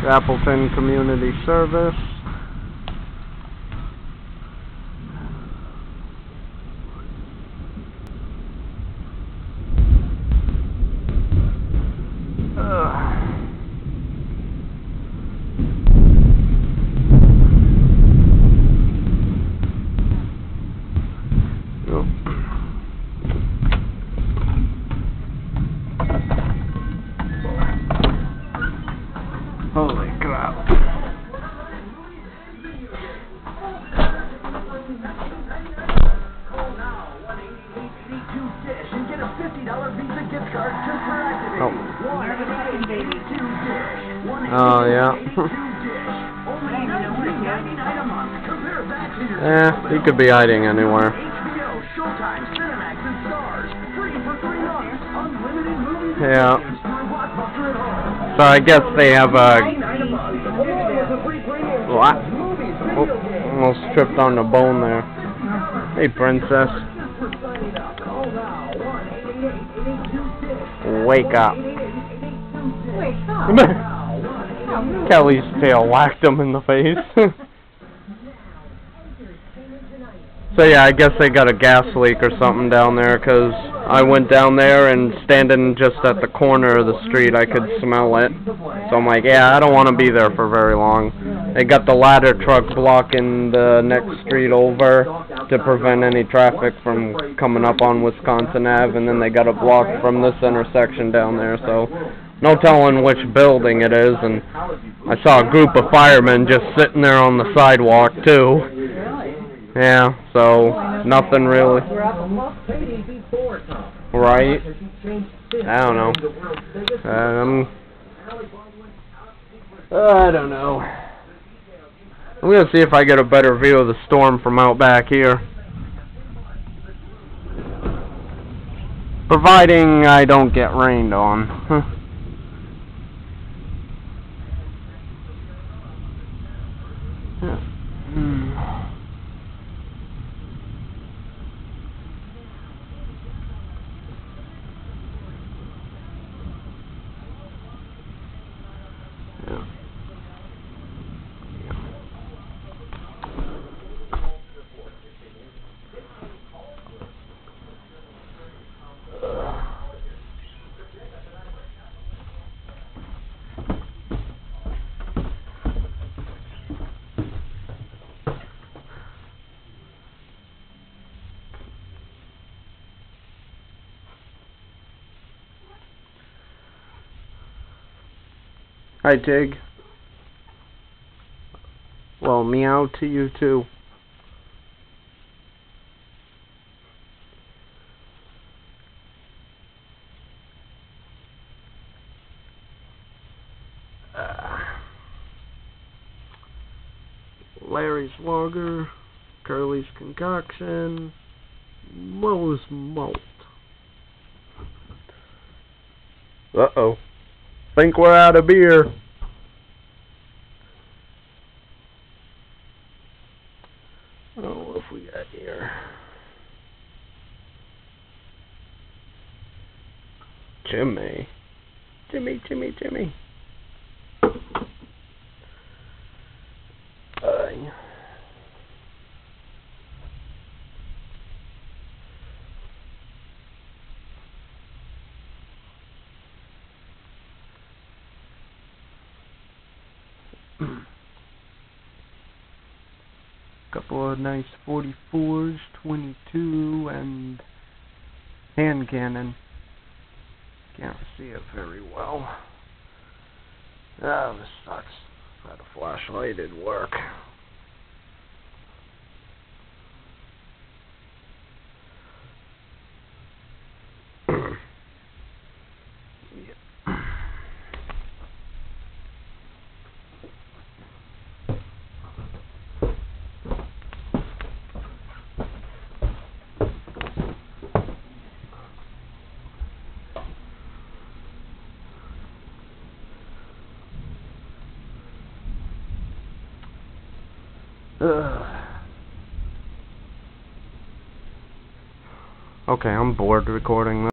Appleton Community Service. Holy crap. Oh yeah. He could be hiding anywhere. Yeah. So I guess they have a... What? Oh, almost tripped on the bone there. Hey, princess. Wake up. Kelly's tail whacked him in the face. So yeah, I guess they got a gas leak or something down there, because I went down there and standing just at the corner of the street, I could smell it. So I'm like, yeah, I don't want to be there for very long. They got the ladder truck blocking the next street over to prevent any traffic from coming up on Wisconsin Ave, and then they got a block from this intersection down there, so no telling which building it is. And I saw a group of firemen just sitting there on the sidewalk too. Yeah, so nothing really. Right? I don't know. I don't know. I'm gonna see if I get a better view of the storm from out back here. Providing I don't get rained on. Hi, Tig. Well, meow to you too. Larry's Lager, Curly's Concoction, Moe's Malt. Uh-oh. Think we're out of beer. Oh, what have we got here? Jimmy. Jimmy. Couple of nice 44s, 22, and hand cannon. Can't see it very well. Oh, this sucks. If I had a flashlight, it'd work. Okay, I'm bored recording this.